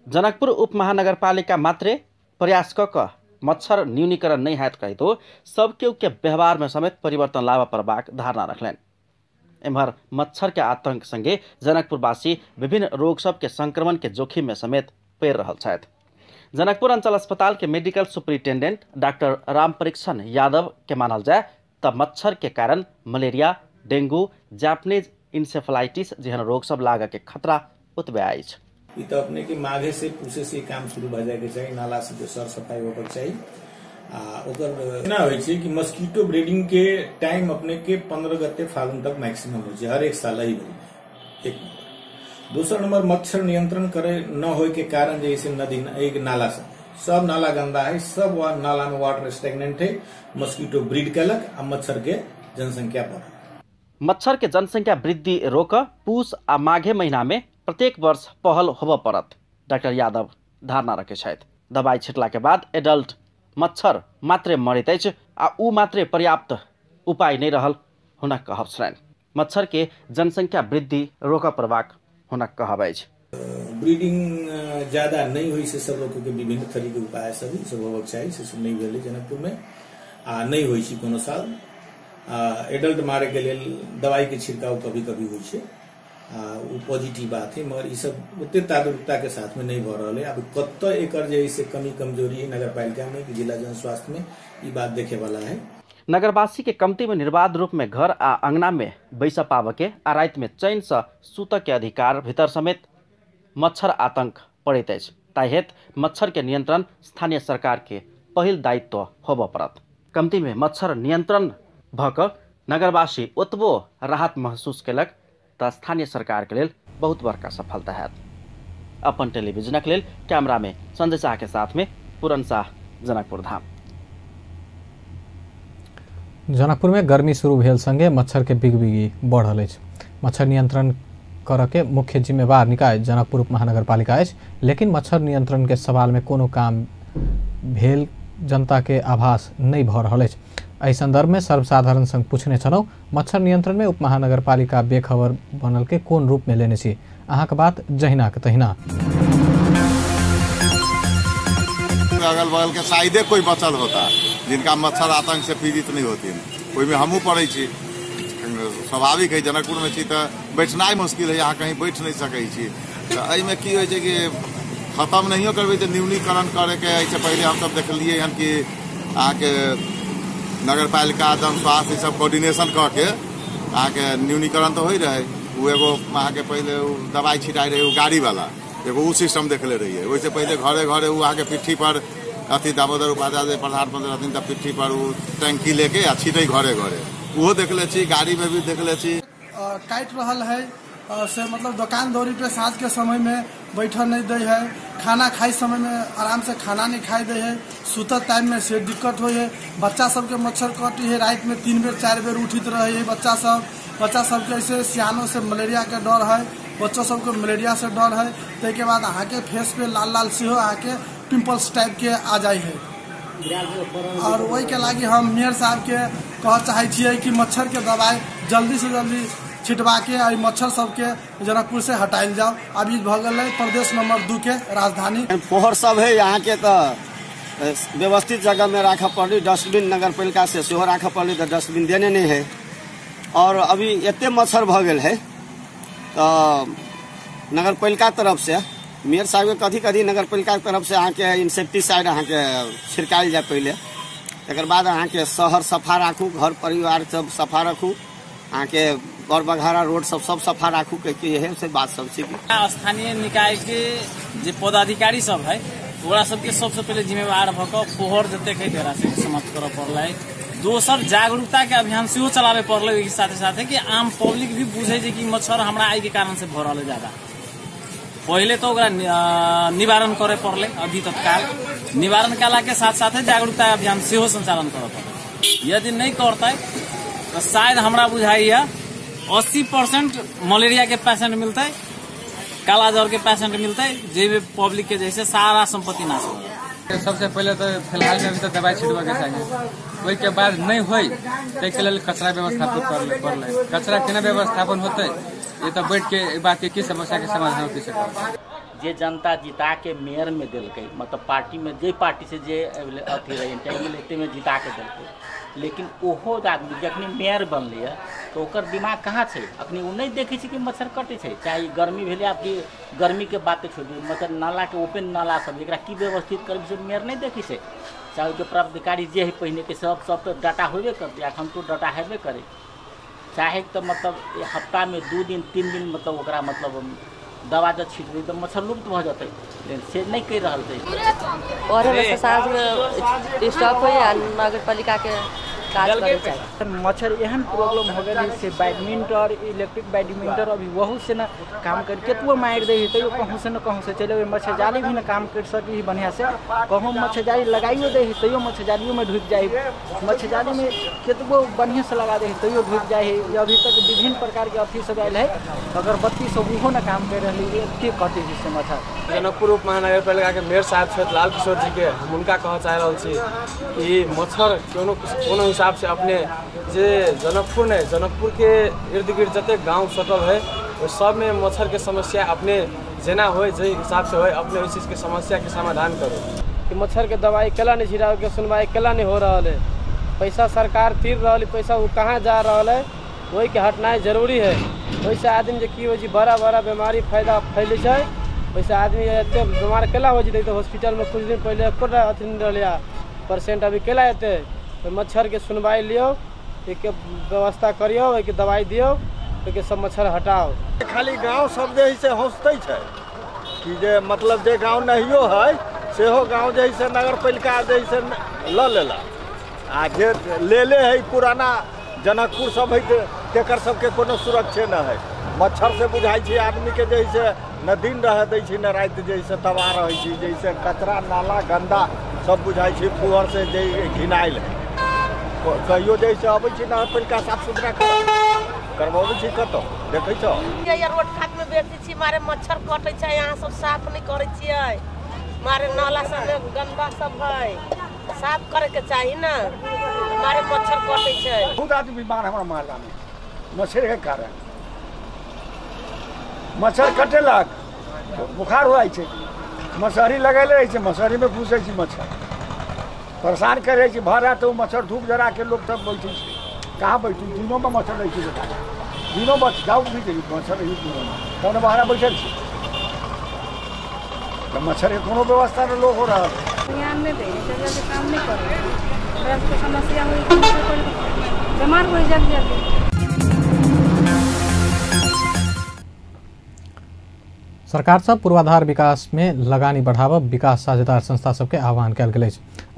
जनकपुर उप महानगरपालिका मात्रे प्रयास क मच्छर न्यूनीकरण नहीं हैत कही तो सब के व्यवहार में समेत परिवर्तन लावा पड़बाक धारणा रखलेन। एम्हर मच्छर के आतंक संगे जनकपुरवासी विभिन्न रोग सब के संक्रमण के जोखिम में समेत पैर रहल छथि। जनकपुर अंचल अस्पताल के मेडिकल सुपरिटेंडेंट डॉक्टर राम परीक्षण यादव के मानल जाए तब मच्छर के कारण मलेरिया, डेंगू, जापानीज इंसेफेलाइटिस जहन रोग सब लागे के खतरा उतबे आई छै। ई तो अपने के माघे से पूसे से काम शुरू भ जाए के चाहिए, नाला से जो सर सफाई होकर चाहिए। ओकर ना होइ छै कि मस्कीटो ब्रीडिंग के टाइम अपने के 15 गते फागुन तक मैक्सिमम होइ छै, हर एक साल ही बड़ी। एक दूसरा नंबर मच्छर नियंत्रण करे न होय के कारण जैसे नदी एक नाला से सब नाला गंदा है, सब नाला में वाटर स्टेगनेंट है, मस्कीटो ब्रीड कलक आ मच्छर के जनसंख्या बढ़। मच्छर के जनसंख्या वृद्धि रोक पुष आ माघे महीना में प्रत्येक वर्ष पहल होब पड़त डॉक्टर यादव धारणा रखे छथि। दवाई छिटला के बाद एडल्ट मच्छर मात्रे मरैत अछि आ ऊ मात्रे पर्याप्त उपाय नहीं रहल हुनक कहब छलनि। मच्छर के जनसंख्या वृद्धि रोक पड़बाक हुनक कहब अछि। ब्रीडिंग ज्यादा नहीं हुई से सब लोगों के विभिन्न तरीके उपाय सभी सब होबक चाही से सब नहीं भेलै जनकपुर में आ नहीं होइ छै कोनो साल। एडल्ट मारे के लेल दवाई के छिड़काव कभी कभी होइ छै वो पॉजिटिव बात है मगर ये सब उतने जागरूकता के साथ में नहीं भ रहा है। अब कत एकर जैसे कमी कमजोरी है नगर पालिका में कि जिला जन स्वास्थ्य में ये बात देखे वाला है। नगरवासी के कमती में निर्बाध रूप में घर आ अंगना में बैस पावके आ रात में चैन से सूत के अधिकार भीतर समेत मच्छर आतंक पड़ैत अछि। ताहेत मच्छर के नियंत्रण स्थानीय सरकार के पहिल दायित्व होब पड़त। कमती में मच्छर नियंत्रण भक नगरवासी ओतबो राहत महसूस केलक त स्थानीय सरकार के लेल बहुत बड़का सफलता है। अपन टेलीविजनक लेल कैमरा में संजय शाह के साथ में पूरन शाह, जनकपुर धाम। जनकपुर में गर्मी शुरू भेल संगे मच्छर के बिगबिगी बढ़ रहल अछि। मच्छर नियंत्रण कर के मुख्य जिम्मेवार निकाय जनकपुर उप महानगरपालिका अछि, लेकिन मच्छर नियंत्रण के सवाल में कोनो काम भेल जनता के आभास नहीं भ रहल अछि। एहि संदर्भ में सर्वसाधारण संग पूछने छलौं मच्छर नियंत्रण में उप महानगरपालिका बेखबर बनल के कोन रूप में लेने छी। अहाँ के बात जहिना के तहिना। अगल बगल के शायदे कोई बचल होता जिनका मच्छर आतंक से पीड़ित नहीं होती, ओहि में हमहू पड़े छी। स्वाभाविक है जनकपुर में छी तो बैठनाई मुश्किल है, यहाँ कहीं बैठ नहीं सकै छी। तो एहि में की होइ छै कि खत्म नहीं करबै तो न्यूनीकरण करे के ऐसे पहले हम सब देखलिए हन कि आके नगर पालिका जन स्वास्थ्य सब कोऑर्डिनेशन करके आके न्यूनीकरण तो हो रहे। वो एगो आके पहले दवाई छिटाई रहे गाड़ी वाला एगो वो सिस्टम देखले रहिए। वैसे पहले घरे घरे वो आके पिट्ठी पर अति दामोदर उपाध्याय प्रधानमंत्री रहथिन तब पिट्ठी पर वो टैंकी लेके आ छिटे घरे घरे वो देखले छी, गाड़ी में भी देखले छी। टाइट रहल है से मतलब दुकान दौरी पे साँझ के समय में बैठल नहीं दे है, खाना खाई समय में आराम से खाना नहीं खाई दे है, सुतत टाइम में से दिक्कत हो है। बच्चा सबके मच्छर कटी है, रात में 3 बेर 4 बेर उठित रहे है बच्चा सबके ऐसे सियानों से मलेरिया के डर है, बच्चों सबके मलेरिया से डर है। ताके बाद अहाँ के फेस पे लाल लाल से हो अहाँ के पिम्पल्स टाइप के आ जाए है। और वही के लागी हम मेयर साहब के कह चाहे छियै कि मच्छर के दवाई जल्दी से जल्दी छिटवा के मच्छर सबके जनकपुर से हटाइल जाओ। अभी भगल है प्रदेश नंबर 2 के राजधानी पोहर सब है यहाँ के तो व्यवस्थित जगह में रखा पड़ी। डस्टबिन नगर पालिका से सेहो रखा पड़ी तो डस्टबिन देने नहीं है। और अभी एते मच्छर भगल है तो नगर पालिका तरफ से मेयर साहब के कभी कभी नगर पालिका तरफ से अहाँ के इंसेक्टिसाइड अहाँ के छिड़कायल जाए पहले, तकर बाद अहाँ के शहर सफा राखू, घर परिवार सब सफा रखू, अहाँ के गौर बघारा रोड सब सफा राखू के यही से बात सब छी। स्थानीय निकाय के जे पदाधिकारी सब है ओकरा सबके सबसे पहले जिम्मेवार भक पोहर जते है तेरा से समाप्त करऽ पड़लै। दोसर जागरूकता के अभियान सेहो चलावे पड़लै। एक साथे साथे कि आम पब्लिक भी बुझे जे कि मच्छर हमरा आई के कारण से भ रहल है ज्यादा। पहले तो ओकरा निवारण करे पड़लै, अभी तत्काल निवारण कला के साथ साथ जागरूकता अभियान सेहो संचालन करऽ पड़लै। यदि नहीं करतै तो शायद हमरा बुझाइया 80% मलेरिया के पेशेंट मिलते, कालाजार के पेशेंट मिलते, जे पब्लिक के जैसे सारा संपत्ति नाश हो जाए। सबसे पहले तो फिलहाल में अभी तो दवाई छिड़वा के चाहिए, वही के बाद नहीं हुई तो लेल कचरा व्यवस्थापन कर ले। कचरा केना व्यवस्थापन होते ये तो बैठ के बात के की समस्या के समाधान हो सके। जे जनता जिता के मेयर में दिलकै, मतलब पार्टी में जे पार्टी से जे अथी रहे में जिता के दिलकै, लेकिन ओहो आदमी जखनी मेयर बनलै तो ओकर दिमाग कहाँ छै? अखनी वो नहीं देखै छै कि मच्छर कटे छै। चाहे गर्मी भेलै, आपकी गर्मी के बात छोड़ दी, मतलब नाला के ओपन नाला सब एकरा की व्यवस्थित करबै से मेयर नहीं देखै छै। चाहे उसके प्राधिकारी जे है पहिने के सब तो डाटा होबे करते, अखन तो डाटा हेबे करे। चाहे तो मतलब हफ्ता में 2 दिन 3 दिन मतलब ओकरा मतलब दवा जब छिटबै तो मच्छर लुप्त भ जेतै, लेकिन से नहीं कह रहल छै। और साँझ में स्टाफ हो या नगर पालिका के काज करे चाहिए। मच्छर एहन प्रॉब्लम हो गए से बैडमिंटन इलेक्ट्रिक बैडमिंटन अभी वहू से न काम कर केतबो मार दे तैयो कहूँ से न कहूँ से चले मच्छर जाली भी न काम कर सकी बढ़िया से कहूँ मच्छर जाली लगाइयो दे तैयो मच्छर जालियों में ढुक जाए मच्छर जाली में केतबो बढ़िया से लगा दे तैयो ढुक जाए। अभी तक विभिन्न प्रकार के अथी सब आयल है अगरबत्ती सब उहो न काम कर रही है एते कटे से मच्छर। जनकपुर उप महानगर पालिका के मेयर साहब छथि लाल किशोर जी के हम उनका कह चाह रहल छी कि मच्छर कोनो हिसाब से अपने जे जनकपुर के इर्द गिर्द जते गांव सटल है वो सब में मच्छर के समस्या अपने जेना हो जे हिसाब से हो अपने उस चीज के समस्या के समाधान करो कि मच्छर के दवाई केला नहीं छिड़ाव के सुनवाई केला नहीं हो रहा है पैसा सरकार तीर रहा है पैसा वो कहाँ जा रहा है वही के हटना जरूरी है। वैसे आदमी जो की हो बड़ा बड़ा बीमारी फायदा फैले वैसे आदमी एते बीमार केला हो जाते तो हॉस्पिटल में कुछ दिन पहले एको अथी नहीं रहा पेशेंट अभी केला एते तो मच्छर के सुनवाई लियो एक व्यवस्था करियो एक दवाई दियो एक सब मच्छर हटाओ। खाली गांव सब जे से हंसते छै कि जे मतलब जे गांव नहियो है सेहो गांव जैसे नगर पालिका जैसे ल लेला आ जे ले है पुराना जनकपुर सब है तेकर सबके कोनो सुरक्षा न है। मच्छर से बुझाई छै आदमी के जैसे न दिन रह दै छै न रात जैसे तबाह रहे छै जैसे कचरा नाला गंदा सब बुझाई छै फुहर से जे घिनाइल है कहियो जैसे अबै छै नगर पालिका साफ सुथरा करवाबै छै कतौ देखै छौ ये रोड घाट में बैठे छी मारे मच्छर कटै छै यहाँ सब साफ नहीं करे छियै मारे नाला सब में गंदा सब है साफ करे के चाहिए ना मारे मच्छर कटै छै बहुत आदमी बीमार हमरा मोहल्ला में मच्छर के कारण मच्छर कटेलक बुखार हो छै मच्छरी लगेले रहे छै मच्छरी में घुसे छै मच्छर परेशान करे छै भर रात मच्छर धूप जरा के लोग सब बैठे छै कहाँ बैठू दिनों में मच्छर रहे छै दिनों में जाऊ भी चाहिए मच्छर रही दिनों में तब बाहर बैठल छै तो मच्छर के कोनो व्यवस्था न लोग हो रहा है ध्यान नहीं दे काम नहीं कर समस्या हुई बीमार हो जल्दी सरकार सब पूर्वाधार विकास में लगानी बढ़ावा विकास साझेदार संस्था सबके आह्वान कल गेल।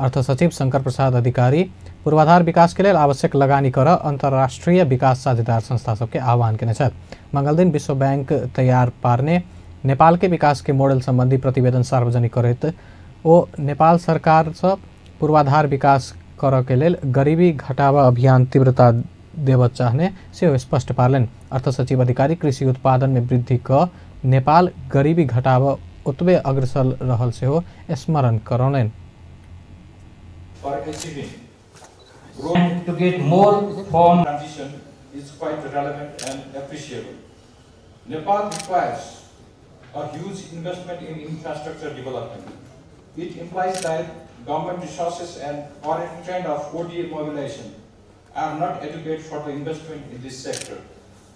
अर्थ सचिव शंकर प्रसाद अधिकारी पूर्वाधार विकास के लिए आवश्यक लगानी कर अंतर्राष्ट्रीय विकास साझेदार संस्था सबके आह्वान केने छथि। मंगल दिन विश्व बैंक तैयार पारने नेपाल के विकास के मॉडल संबंधी प्रतिवेदन सार्वजनिक करैत ओ नेपाल सरकार से पूर्वाधार विकास कर के लेल गरीबी घटावा अभियान तीव्रता देव चाहने से स्पष्ट पारलेन। अर्थ सचिव अधिकारी कृषि उत्पादन में वृद्धि क नेपाल गरीबी घटावा उतबे अग्रसर रहल से हो स्मरण करौलेन। To get more form transition is quite relevant and appreciable. Nepal requires a huge investment in infrastructure development. It implies that government resources and current trend of ODA mobilization are not adequate for the investment in this sector.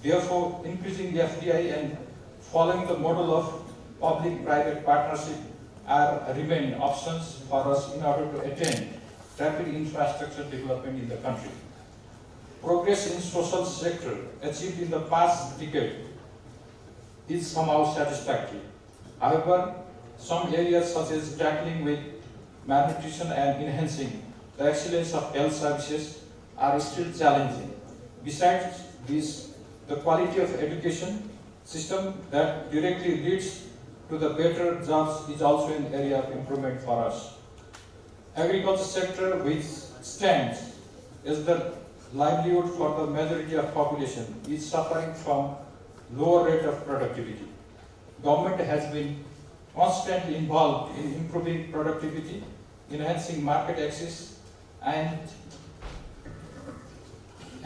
Therefore, increasing the FDI and following the model of public-private partnership remain options for us in order to attain rapid infrastructure development in the country. Progress in social sector achieved in the past decade is somehow satisfactory. However, some areas such as tackling with malnutrition and enhancing the excellence of health services are still challenging. Besides this, the quality of education system that directly leads to the better jobs is also an area of improvement for us. Agriculture sector, which stands as the livelihood for the majority of population, is suffering from lower rate of productivity. Government has been constantly involved in improving productivity, enhancing market access, and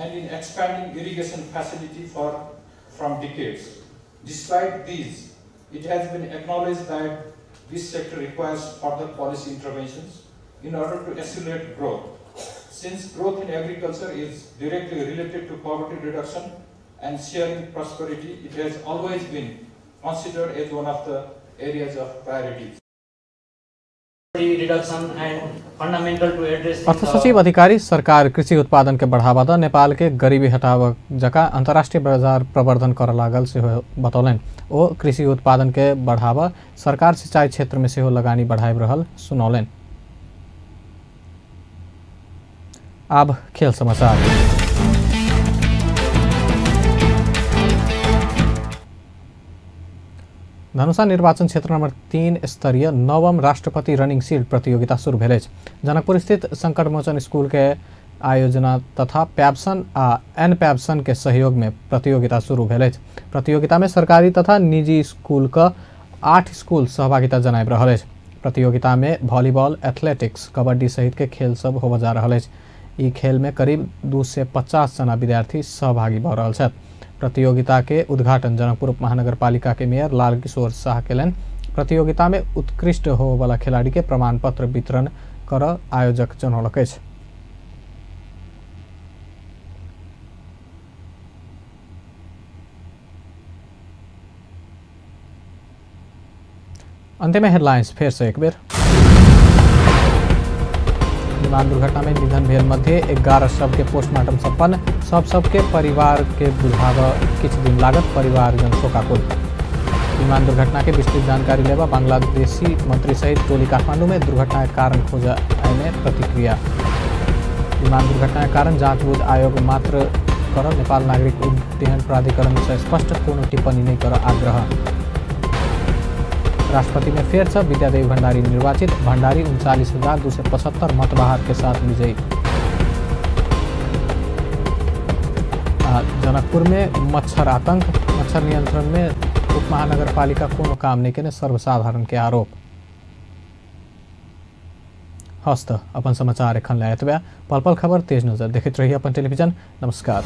in expanding irrigation facility from decades. Despite these, it has been acknowledged that this sector requires further policy interventions in order to accelerate growth. Since growth in agriculture is directly related to poverty reduction and sharing prosperity, it has always been considered as one of the areas of priority. अर्थ सचिव अधिकारी सरकार कृषि उत्पादन के बढ़ावा the Nepal के गरीबी हटाव जका अंतर्राष्ट्रीय बाजार प्रवर्धन कर लागल से बतौलन। ओ कृषि उत्पादन के बढ़ावा सरकार सिंचाई क्षेत्र में सेहो लगानी बढ़ाई रहल सुनौलन। अब खेल समाचार। धनुषा निर्वाचन क्षेत्र नंबर 3 स्तरीय नवम राष्ट्रपति रनिंग शील्ड प्रतियोगिता शुरू भेल। जनकपुर स्थित संकट मोचन स्कूल के आयोजना तथा पैप्सन आ एन पैप्सन के सहयोग में प्रतियोगिता शुरू भेल। प्रतियोगिता में सरकारी तथा निजी स्कूल का 8 स्कूल सहभागिता जनाब रहा। प्रतियोगिता में वॉलीबॉल, एथलेटिक्स, कबड्डी सहित के खेल सब होब जा रहा है। ई खेल में करीब 250 जना विद्यार्थी सहभागी भ रहा है। प्रतियोगिता के उद्घाटन जनकपुर महानगर पालिका के मेयर लाल किशोर शाह केलन। प्रतियोगिता में उत्कृष्ट हो वाला खिलाड़ी के प्रमाण पत्र वितरण कर आयोजक जनौलक। अंत में हेडलाइंस फिर से एक बेर। विमान दुर्घटना में निधन भेल मध्य 11 शव के पोस्टमार्टम संपन्न। सबके परिवार के बुझाव किछ दिन लागत, परिवारजन शोकाकुल। विमान दुर्घटना के विस्तृत जानकारी लेवा बांग्लादेशी मंत्री सहित टोली काठमांडू में दुर्घटना के कारण खोजाने प्रतिक्रिया। विमान दुर्घटना के कारण जांचबूझ आयोग मात्र कर नेपाल नागरिक उड्डयन प्राधिकरण से स्पष्ट कोनो टिप्पणी नहीं कर आग्रह। राष्ट्रपति में फेर से विद्यादेवी भंडारी निर्वाचित। भंडारी 39,275 मत बहार के साथ विजयी। जनकपुर में मच्छर आतंक, मच्छर नियंत्रण में उप महानगर पालिका कोनो काम नहीं के सर्वसाधारण के आरोप। हस्त अपन समाचार एखन लायत बा। पल पल खबर तेज नजर देखते रहिए अपन टेलीविजन। नमस्कार।